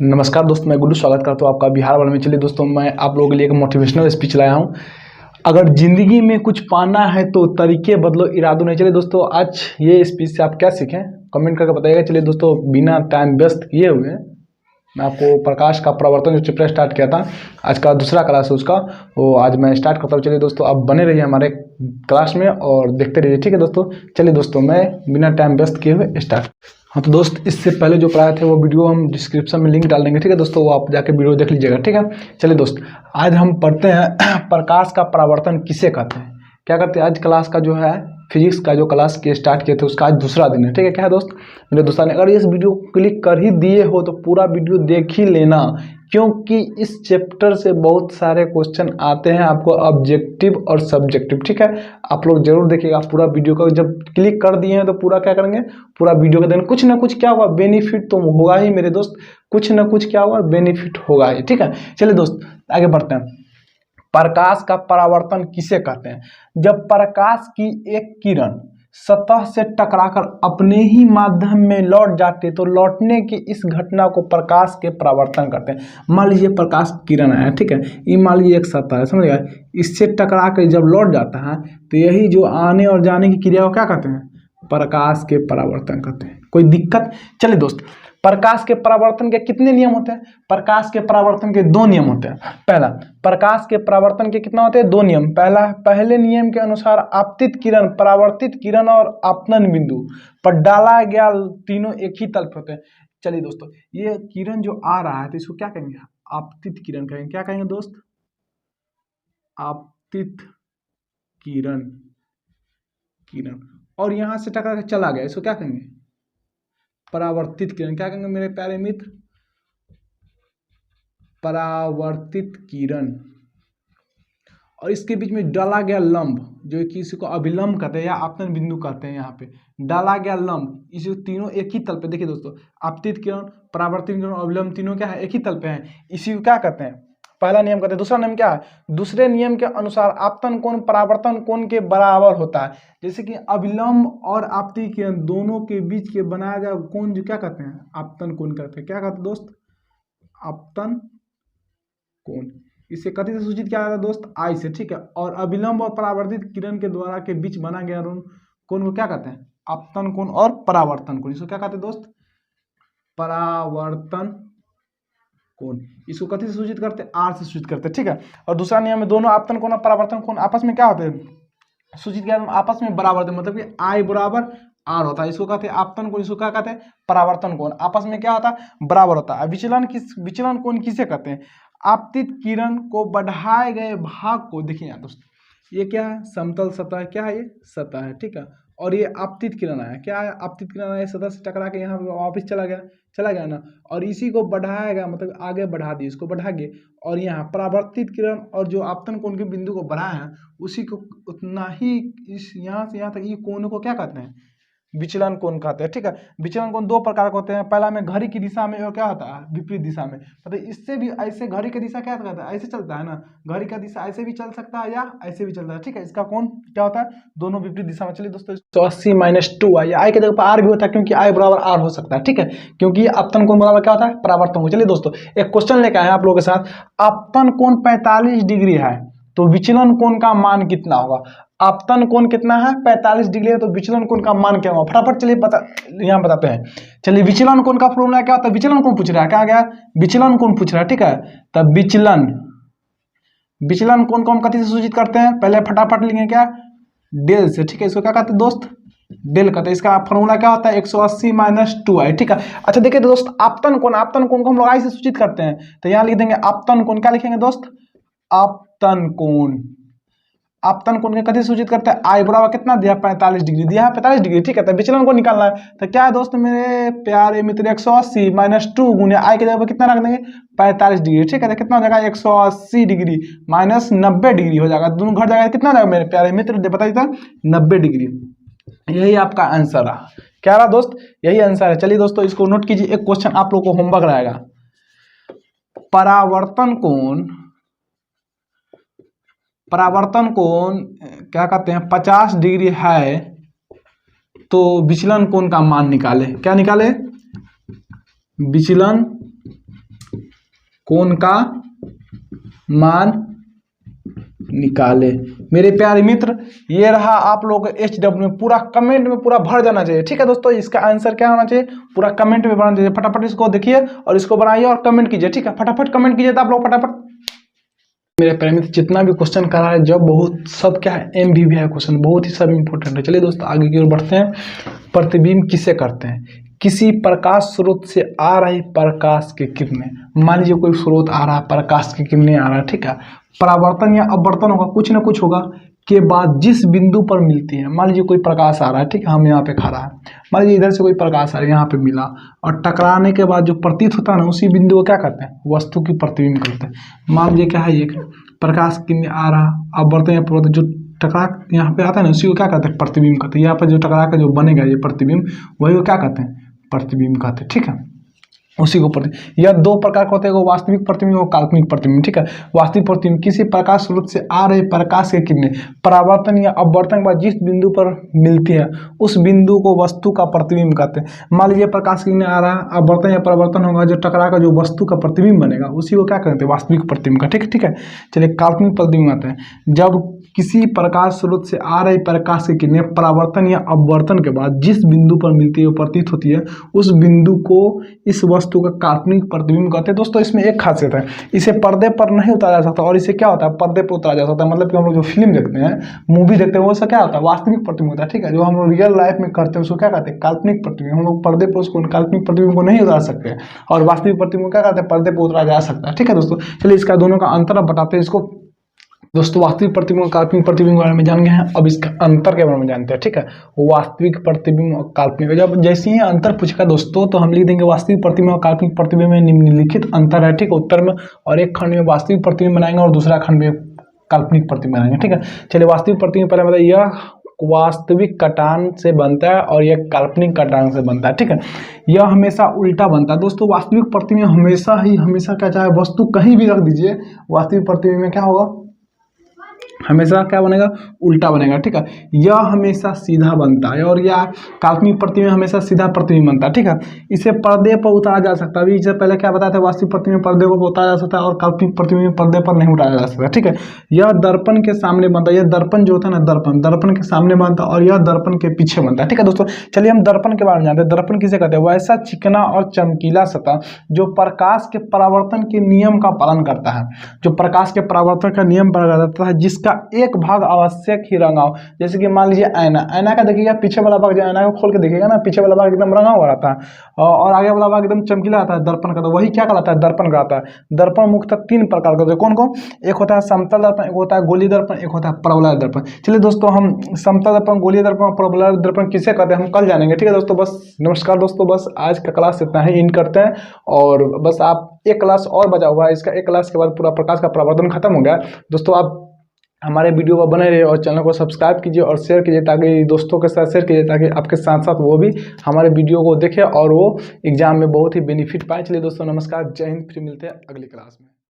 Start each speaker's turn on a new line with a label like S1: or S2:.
S1: नमस्कार दोस्तों, मैं गुड्डू स्वागत करता हूँ आपका बिहार वाले में। चलिए दोस्तों, मैं आप लोगों के लिए एक मोटिवेशनल स्पीच लाया हूँ। अगर ज़िंदगी में कुछ पाना है तो तरीके बदलो, इरादों नहीं। चलिए दोस्तों, आज ये स्पीच से आप क्या सीखें कमेंट करके बताइएगा। चलिए दोस्तों, बिना टाइम व्यस्त किए हुए मैं आपको प्रकाश का प्रवर्तन जो चैप्टर स्टार्ट किया था, आज का दूसरा क्लास है उसका, वो आज मैं स्टार्ट करता हूँ। चलिए दोस्तों, आप बने रहिए हमारे क्लास में और देखते रहिए, ठीक है दोस्तों। चलिए दोस्तों, मैं बिना टाइम व्यस्त किए हुए स्टार्ट। हाँ तो दोस्त, इससे पहले जो पढ़ाए थे वो वीडियो हम डिस्क्रिप्शन में लिंक डाल देंगे, ठीक है दोस्तों, वो आप जाके वीडियो देख लीजिएगा, ठीक है। चलिए दोस्त, आज हम पढ़ते हैं प्रकाश का परावर्तन किसे कहते हैं। क्या करते हैं, आज क्लास का जो है फिजिक्स का जो क्लास के स्टार्ट किए थे उसका आज दूसरा दिन है, ठीक है। क्या है दोस्त, मेरे दोस्तों ने अगर इस वीडियो को क्लिक कर ही दिए हो तो पूरा वीडियो देख ही लेना, क्योंकि इस चैप्टर से बहुत सारे क्वेश्चन आते हैं आपको ऑब्जेक्टिव और सब्जेक्टिव, ठीक है। आप लोग जरूर देखिएगा पूरा वीडियो को। जब क्लिक कर दिए हैं तो पूरा क्या करेंगे, पूरा वीडियो का देखेंगे। कुछ ना कुछ क्या होगा, बेनिफिट तो होगा ही मेरे दोस्त, कुछ ना कुछ क्या होगा, बेनिफिट होगा ही, ठीक है। चलिए दोस्त, आगे बढ़ते हैं। प्रकाश का परावर्तन किसे कहते हैं? जब प्रकाश की एक किरण सतह से टकराकर अपने ही माध्यम में लौट जाते तो लौटने की इस घटना को प्रकाश के परावर्तन कहते हैं। मान लीजिए प्रकाश किरण है, ठीक है, ये मान लीजिए एक सतह है, समझ गए। इससे टकरा कर जब लौट जाता है तो यही जो आने और जाने की क्रिया को क्या कहते हैं, प्रकाश के परावर्तन कहते हैं। कोई दिक्कत? चलिए दोस्त, प्रकाश के परावर्तन के कितने नियम होते हैं? प्रकाश के परावर्तन के दो नियम होते हैं। पहला, प्रकाश के परावर्तन के कितना होते हैं, दो नियम। पहले नियम के अनुसार आपतित किरण, परावर्तित किरण और आपतन बिंदु पर डाला गया तीनों एक ही तल पर होते हैं। चलिए दोस्तों, ये किरण जो आ रहा है तो इसको क्या कहेंगे, आपतित किरण कहेंगे। क्या कहेंगे दोस्त, आपतित किरण। किरण और यहां से टकरा के चला गया, इसको क्या कहेंगे, परावर्तित किरण। क्या कहेंगे मेरे प्यारे मित्र, परावर्तित किरण। और इसके बीच में डाला गया लंब, जो कि इसी को अभिलंब कहते हैं या आपतन बिंदु कहते हैं। यहाँ पे डाला गया लंब, इसे तीनों एक ही तल पे, देखिए दोस्तों, आपतित किरण, परावर्तित किरण और अभिलंब तीनों क्या है, एक ही तल पे हैं। इसी को क्या कहते हैं, पहला नियम कहते हैं। दूसरा नियम क्या है, दूसरे नियम के अनुसार आपतन कोण परावर्तन कोण के बराबर होता है। जैसे कि अभिलंब और आपतित किरण दोनों के बीच के बनाया गया कोण जो क्या कहते हैं, आपतन कोण कहते हैं। क्या कहते हैं दोस्त, आपतन कोण। इसे कथी से सूचित किया जाता है दोस्त, आई से, ठीक है। और अभिलंब और परावर्तित किरण के द्वारा के बीच बना गया कोण को क्या कहते हैं, आपतन कोण और परावर्तन कोण। इसको क्या कहते हैं दोस्त, परावर्तन कोण। इसको कथी से सूचित करते हैं, आर से सूचित करते हैं, ठीक है। और दूसरा नियम में दोनों आपतन कोण और परावर्तन कोण आपस में क्या होते हैं, सूचित किया आपस में बराबर होते हैं, मतलब कि आई बराबर आर होता है। इसको कहते हैं आपतन कोण, इसको क्या कहते हैं, परावर्तन कोण। आपस में क्या होता है, बराबर होता है। विचलन कोण किसे कहते हैं, आपतित किरण को बढ़ाए गए भाग को, देखिए यहाँ दोस्त, ये क्या है, समतल सतह, क्या है, ये सतह है, ठीक है। और ये आपतित किरण है, क्या है, आपतित किरण है, सतह से टकरा के यहाँ वापस चला गया ना, और इसी को बढ़ाया गया, मतलब आगे बढ़ा दिए, इसको बढ़ा गए। और यहाँ परावर्तित किरण और जो आपतन कोण के बिंदु को बढ़ाया है उसी को उतना ही इस यहाँ से यहाँ तक ये कोण को क्या कहते हैं, विचलन कोण कहते हैं, ठीक है। विचलन कोण दो प्रकार के होते हैं। पहला में घड़ी की दिशा में और क्या होता है, विपरीत दिशा में। मतलब इससे भी ऐसे घड़ी की दिशा क्या कहता है, ऐसे चलता है ना, घड़ी का दिशा ऐसे भी चल सकता है या ऐसे भी चलता है, ठीक है। इसका कोण क्या होता है, दोनों विपरीत दिशा में। चलिए दोस्तों, 180 - 2 आई के जगह पर आर भी होता है, क्योंकि आई बराबर आर हो सकता है, ठीक है, क्योंकि आपतन कोण बराबर क्या होता है, परावर्तन कोण। चलिए दोस्तों, एक क्वेश्चन लेकर आए आप लोगों के साथ। आपतन कोण 45 डिग्री है तो विचलन कोण का मान कितना होगा। आपतन कोण कितना है, 45 डिग्री है, तो विचलन कोण का मान क्या होगा, फटाफट चलिए यहाँ बताते हैं। चलिए, विचलन कोण का फॉर्मूला क्या होता है, विचलन कोण पूछ रहा है, क्या गया, विचलन कोण पूछ रहा है, ठीक है। तब विचलन कोण को हम कथी से सूचित करते हैं, पहले फटाफट लिखेंगे क्या, डेल से, ठीक है। इसको क्या कहते हैं दोस्त, डेल कहते हैं। इसका फॉर्मूला क्या होता है, 180 - 2i, ठीक है। अच्छा देखिए दोस्त, आपतन कोण को हम लोग आई से सूचित करते हैं, तो यहाँ लिख देंगे आपतन कोण। क्या लिखेंगे दोस्त, आपतन कोण। आपतन कोण के कथी सूचित करते हैं, आई बराबर कितना दिया, 45 डिग्री दिया है, 45 डिग्री, ठीक है। तो विचलन को निकालना है, तो क्या है दोस्त मेरे प्यारे मित्र, 180 - 2 गुने आई के जगह पर कितना रख देंगे, 45 डिग्री, ठीक है। तो कितना हो जाएगा, 180 डिग्री माइनस 90 डिग्री हो जाएगा, दोनों घट जाएगा, कितना जाएगा मेरे प्यारे मित्र, बताइए तो, 90 डिग्री। यही आपका आंसर रहा, क्या रहा दोस्त, यही आंसर है। चलिए दोस्तों, इसको नोट कीजिए, एक क्वेश्चन आप लोग को होमवर्क रहेगा। परावर्तन कोण क्या कहते हैं, 50 डिग्री है तो विचलन कोण का मान निकाले। क्या निकाले, विचलन कोण का मान निकाले। मेरे प्यारे मित्र, ये रहा आप लोग HW में, पूरा कमेंट में पूरा भर जाना चाहिए। ठीक है दोस्तों, इसका आंसर क्या होना चाहिए, पूरा कमेंट में भरना चाहिए। फटाफट इसको देखिए और इसको बनाइए और कमेंट कीजिए। ठीक है, फटाफट कमेंट कीजिए तो आप लोग फटाफट। मेरे प्यारे मित्र, जितना भी क्वेश्चन कर रहा है जब बहुत सब क्या है MVV है क्वेश्चन, बहुत ही सब इंपॉर्टेंट है। चलिए दोस्तों आगे की ओर बढ़ते हैं। प्रतिबिंब किसे करते हैं, किसी प्रकाश स्रोत से आ रही प्रकाश की किरणें, मान लीजिए कोई स्रोत आ रहा है, प्रकाश की किरणें आ रहा है, ठीक है, परावर्तन या अपवर्तन होगा, कुछ ना कुछ होगा, के बाद जिस बिंदु पर मिलती है, मान लीजिए कोई प्रकाश आ रहा है, ठीक है, हम यहाँ पे खड़ा है, मान लीजिए इधर से कोई प्रकाश आ रहा है, यहाँ पे मिला और टकराने के बाद जो प्रतीत होता है ना, उसी बिंदु को क्या कहते हैं, वस्तु की प्रतिबिंब कहते हैं। मान लीजिए क्या है, ये प्रकाश किरण आ रहा, अपवर्तन या अपवर्तन, जो टकरा यहाँ पे आता है ना, उसी को क्या कहते हैं, प्रतिबिंब कहते हैं। यहाँ पे जो टकरा का जो बनेगा ये प्रतिबिंब, वही को क्या कहते हैं, प्रतिबिंब कहते हैं। ठीक है, उसी को प्रतिबिंब। यह दो प्रकार का होते हैं, वास्तविक प्रतिबिंब और काल्पनिक प्रतिबिंब। ठीक है, वास्तविक प्रतिबिंब किसी प्रकाश स्रोत से आ रहे प्रकाश की किरणें परावर्तन या अपवर्तन के बाद जिस बिंदु पर मिलती है, उस बिंदु को वस्तु का प्रतिबिंब कहते हैं। मान लीजिए प्रकाश की किरणें आ रहा है, अपवर्तन या परावर्तन होगा, जो टकरा का जो वस्तु का प्रतिबिंब बनेगा, उसी को क्या कहते हैं, वास्तविक प्रतिबिंब का। ठीक है, चलिए काल्पनिक प्रतिबिंब आते हैं। जब किसी प्रकाश स्रोत से आ रही प्रकाश की किरणें परावर्तन या अपवर्तन के बाद जिस बिंदु पर मिलती है, प्रतीत होती है, उस बिंदु को इस वस्तु का काल्पनिक प्रतिबिंब कहते हैं। दोस्तों इसमें एक खासियत है, इसे पर्दे पर नहीं उतारा जा सकता, और इसे क्या होता है, पर्दे पर उतारा जा सकता है। मतलब कि हम लोग जो फिल्म देखते हैं, मूवी देखते हैं, वो सब क्या होता है, वास्तविक प्रतिबिंब होता है। ठीक है, जो हम लोग रियल लाइफ में करते हैं उसको क्या कहते हैं, काल्पनिक प्रतिबिंब। हम लोग पर्दे पर उसको काल्पनिक प्रतिबिंब को नहीं उतार सकते, और वास्तविक प्रतिबिंब क्या कहते हैं, पर्दे पर उतारा जा सकता है। ठीक है दोस्तों, चलिए इसका दोनों का अंतर अब बताते हैं इसको। दोस्तों वास्तविक प्रतिबिंब और काल्पनिक प्रतिबिंब के बारे में जान गए हैं, अब इसका अंतर के बारे में जानते हैं। ठीक है, वास्तविक प्रतिबिंब और काल्पनिक, जब जैसे ही अंतर पूछेगा दोस्तों तो हम लिख देंगे वास्तविक प्रतिबिंब और काल्पनिक प्रतिबिंब में निम्नलिखित अंतर है। ठीक है, उत्तर में, और एक खंड में वास्तविक प्रतिबिंब बनाएंगे और दूसरा खंड में काल्पनिक प्रतिबिंब बनाएंगे। ठीक है, चलिए वास्तविक प्रतिबिंब पहले मतलब यह वास्तविक कटान से बनता है और यह काल्पनिक कटान से बनता है। ठीक है, यह हमेशा उल्टा बनता है। दोस्तों वास्तविक प्रतिबिंब हमेशा क्या, चाहे वस्तु कहीं भी रख दीजिए, वास्तविक प्रतिबिंब में क्या होगा, हमेशा क्या बनेगा, उल्टा बनेगा। ठीक है, यह हमेशा सीधा बनता है, और यह काल्पनिक प्रतिबिंब हमेशा सीधा प्रतिबिंब बनता है। ठीक है, इसे पर्दे पर उतारा जा सकता है। अभी इससे पहले क्या बताया था, वास्तविक प्रतिबिंब पर्दे पर उतारा जा सकता है और काल्पनिक प्रतिबिंब पर्दे पर नहीं उतारा जा सकता। ठीक है, यह दर्पण के सामने बनता है। यह दर्पण जो होता है ना, दर्पण के सामने बनता है, और यह दर्पण के पीछे बनता है। ठीक है दोस्तों, चलिए हम दर्पण के बारे में जानते हैं। दर्पण किसे कहते हैं, वैसा चिकना और चमकीला सतह जो प्रकाश के परावर्तन के नियम का पालन करता है, जो प्रकाश के परावर्तन का नियम पालन करता है, जिसका एक भाग आवश्यक ही रंगा हो। जैसे कि मान लीजिए आईना का देखिएगा, पीछे वाला भाग, जो आईना को खोल के देखिएगा ना, पीछे वाला भाग एकदम रंगा हुआ रहता है और आगे वाला भाग एकदम चमकीला आता है, दर्पण का। तो वही क्या कहलाता है, दर्पण कहलाता है। दर्पण मुख्यतः तीन प्रकार का होता है। कौन कौन, एक होता है समतल दर्पण, एक होता है गोलीय दर्पण, एक होता है परवलय दर्पण। चलिए दोस्तों, हम समतल दर्पण, गोलीय दर्पण, परवलय दर्पण किसे कहते हैं हम कल जानेंगे। ठीक है दोस्तों, बस नमस्कार दोस्तों, बस आज का क्लास इतना ही इन करते हैं, और बस आप एक क्लास और बचा हुआ है, इसका एक क्लास के बाद पूरा प्रकाश का परावर्तन खत्म हो गया। दोस्तों आप हमारे वीडियो पर बने रहिए और चैनल को सब्सक्राइब कीजिए और शेयर कीजिए, ताकि दोस्तों के साथ शेयर कीजिए, ताकि आपके साथ साथ वो भी हमारे वीडियो को देखें और वो एग्जाम में बहुत ही बेनिफिट पाए। चलिए दोस्तों नमस्कार, जय हिंद, फिर मिलते हैं अगली क्लास में।